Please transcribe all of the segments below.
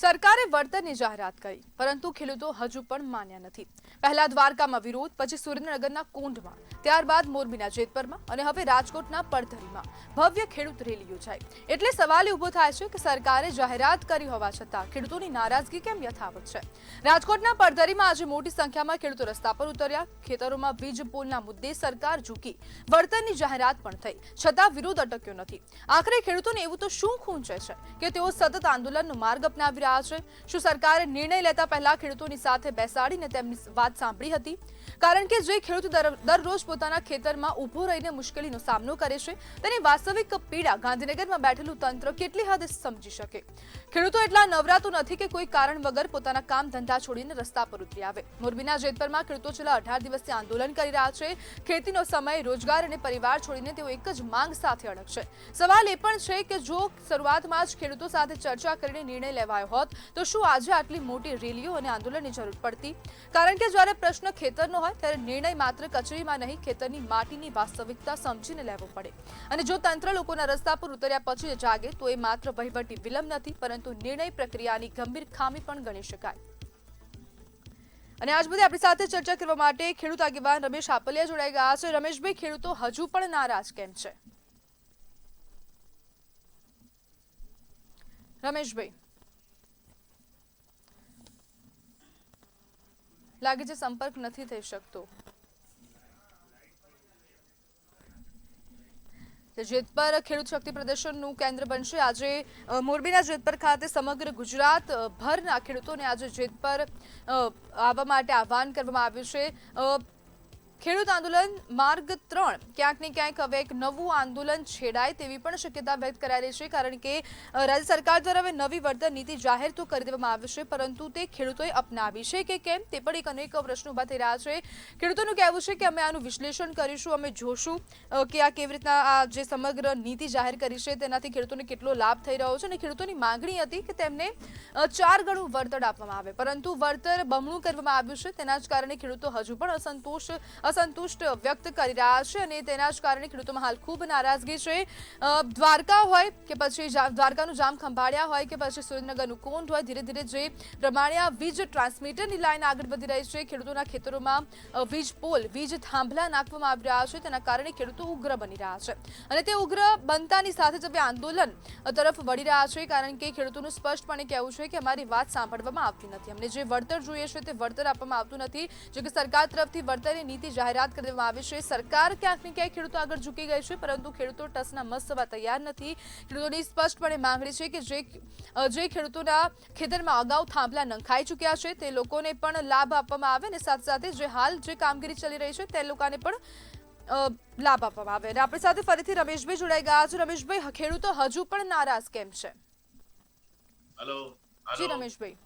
સરકારે વળતરની જાહેરાત કરી, પરંતુ ખેડૂતો હજુ પણ માન્યા નથી। પહેલા દ્વારકામાં વિરોધ, પછી સુરેન્દ્રનગરના કોંઢમાં, ત્યારબાદ મોરબીના જેતપરમાં અને હવે રાજકોટના પડધરીમાં ભવ્ય ખેડૂત રેલી યોજાઈ। એટલે સવાલ ઊભો થાય છે કે સરકારે જાહેરાત કરી હોવા છતાં ખેડૂતોની નારાજગી કેમ યથાવત છે। રાજકોટના પડધરીમાં આજે મોટી સંખ્યામાં ખેડૂતો રસ્તા પર ઉતર્યા। ખેતરોમાં વીજ પોલના મુદ્દે સરકાર ઝૂકી, વળતરની જાહેરાત પણ થઈ, છતાં વિરોધ અટક્યો નથી। આખરે ખેડૂતોને એવું તો શું ખૂંચે છે કે તેઓ સતત આંદોલનનો માર્ગ અપનાવી રહ્યા છે। શું સરકારે નિર્ણય લેતા પહેલા ખેડૂતોની સાથે બેસાડીને તેમની વાત સાંભળી હતી? કારણ કે જે ખેડૂત દરરોજ પોતાના ખેતરમાં ઊભો રહીને મુશ્કેલીનો સામનો કરે છે, તેની વાસ્તવિક પીડા ગાંધીનગરમાં બેઠેલું તંત્ર કેટલી હદે સમજી શકે। ખેડૂતો એટલા નવરાતો નથી કે કોઈ કારણ વગર પોતાના કામ ધંધા છોડીને રસ્તા પર ઉતરી આવે। મોરબીના જેતપરમાં ખેડૂતો છેલ્લા 18 દિવસથી આંદોલન કરી રહ્યા છે। ખેતીનો સમય, રોજગાર અને પરિવાર છોડીને તેઓ એક જ માંગ સાથે અડકશે। સવાલ એ પણ છે કે જો શરૂઆતમાં જ ખેડૂતો સાથે ચર્ચા કરીને નિર્ણય લેવાયો હોત તો શું આજે આટલી મોટી રેલીઓ અને આંદોલનની જરૂર પડતી? કારણ કે જ્યારે પ્રશ્ન ખેતરનો હોય ત્યારે નિર્ણય માત્ર કચેરીમાં નહીં, ખેતરની માટીની વાસ્તવિકતા સમજીને લેવો પડે। અને જો તંત્ર લોકોના રસ્તા પર ઉતર્યા પછી જાગે તો એ માત્ર વહીવટી વિલંબ નથી, પરંતુ નિર્ણય પ્રક્રિયાની ગંભીર ખામી પણ ગણી શકાય। અને આજ બધી આપણી સાથે ચર્ચા કરવા માટે ખેડૂત આગેવાન રમેશ હાપલિયા જોડાઈ ગયા છે। રમેશભાઈ, ખેડૂતો હજુ પણ નારાજ કેમ છે? રમેશભાઈ, લાગે છે સંપર્ક નથી થઈ શકતો। જેતપર ખેડૂત શક્તિ પ્રદર્શનનું કેન્દ્ર બનશે। આજે મોરબીના જેતપર ખાતે સમગ્ર ગુજરાત ભરના ખેડૂતોને આજે જેતપર આવવા માટે આહવાન કરવામાં આવ્યું છે। ખેડૂત આંદોલન માર્ગ 3 ક્યાંક ને ક્યાંક હવે એક નવું આંદોલન છેડાય તેવી પણ શક્યતા વ્યક્ત કરાઈ રહી છે। કારણ કે રાજ્ય સરકાર દ્વારા હવે નવી વળતર નીતિ જાહેર તો કરી દેવામાં આવી છે, પરંતુ તે ખેડૂતોએ અપનાવી છે કે કેમ તે પણ એક અનેક પ્રશ્નો ઉભા થઈ રહ્યા છે। ખેડૂતોનું કહેવું છે કે અમે આનું વિશ્લેષણ કરીશું, અમે જોશું કે આ કેવી રીતના આ જે સમગ્ર નીતિ જાહેર કરી છે તેનાથી ખેડૂતોને કેટલો લાભ થઈ રહ્યો છે। અને ખેડૂતોની માંગણી હતી કે તેમને 4 ગણું વળતર આપવામાં આવે, પરંતુ વળતર બમણું કરવામાં આવ્યું છે। તેના જ કારણે ખેડૂતો હજુ પણ અસંતુષ્ટ વ્યક્ત કરી રહ્યા છે અને તેના જ કારણે ખેડૂતોમાં હાલ ખૂબ નારાજગી છે। દ્વારકા હોય કે પછી દ્વારકાનું જામ ખંભાળિયા હોય કે પછી સુરેન્દ્રનગરનું કોંઢ હોય, ધીરે ધીરે જે પ્રમાણે આ વીજ ટ્રાન્સમીટરની લાઈન આગળ વધી રહી છે, ખેડૂતોના ખેતરોમાં વીજ પોલ, વીજ થાંભલા નાખવામાં આવી રહ્યા છે, તેના કારણે ખેડૂતો ઉગ્ર બની રહ્યા છે। અને તે ઉગ્ર બનતાની સાથે જ હવે આંદોલન તરફ વળી રહ્યા છે, કારણ કે ખેડૂતોનું સ્પષ્ટપણે કહેવું છે કે અમારી વાત સાંભળવામાં આવતી નથી, અમને જે વળતર જોઈએ છે તે વળતર આપવામાં આવતું નથી। જો કે સરકાર તરફથી વળતરની નીતિ જાહેરાત કરી દેવામાં આવી છે। સરકાર ક્યાંક ને ક્યાંક ખેડૂતો આગળ ઝૂકી ગઈ છે, પરંતુ ખેડૂતો ટસના મસ થવા તૈયાર નથી। ખેડૂતોની સ્પષ્ટપણે માંગણી છે કે જે ખેડૂતોના ખેતરમાં અગાઉ થાંભલા નંખાઈ ચૂક્યા છે તે લોકોને પણ લાભ આપવામાં આવે અને સાથે સાથે જે હાલ જે કામગીરી ચાલી રહી છે તે લોકોને પણ લાભ આપવામાં આવે। અને આપણી સાથે ફરીથી રમેશભાઈ જોડાઈ ગયા છે। રમેશભાઈ, ખેડૂતો હજુ પણ નારાજ કેમ છે? જી રમેશભાઈ।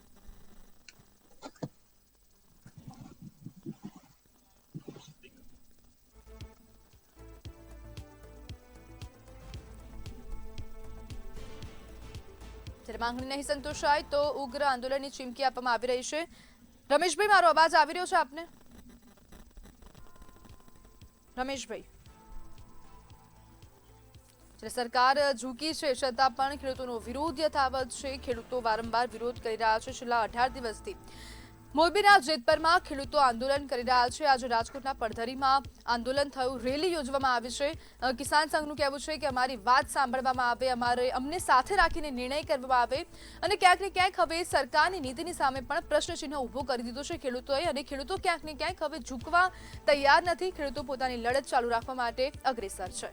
જ્યારે માંગણી નહીં સંતોષાય તો ઉગ્ર આંદોલનની ચીમકી આપવામાં આવી રહી છે। રમેશભાઈ, મારો અવાજ આવી રહ્યો છે આપને? રમેશભાઈ, સરકાર ઝૂકી છે છતાં પણ ખેડૂતોનો વિરોધ યથાવત છે। ખેડૂતો વારંવાર વિરોધ કરી રહ્યા છે છેલ્લા 18 દિવસથી। મોરબીના જેતપરમાં ખેડૂતો આંદોલન કરી રહ્યા છે। આજે રાજકોટના પડધરીમાં આંદોલન થયું, રેલી યોજવામાં આવી છે। કિસાન સંઘનું કહેવું છે કે અમારી વાત સાંભળવામાં આવે, અમને સાથે રાખીને નિર્ણય કરવામાં આવે। અને ક્યાંક ને ક્યાંક હવે સરકારની નીતિની સામે પણ પ્રશ્નચિહ્ન ઊભો કરી દીધો છે ખેડૂતોએ, અને ખેડૂતો ક્યાંક ને ક્યાંક હવે ઝૂકવા તૈયાર નથી। ખેડૂતો પોતાની લડત ચાલુ રાખવા માટે અગ્રેસર છે।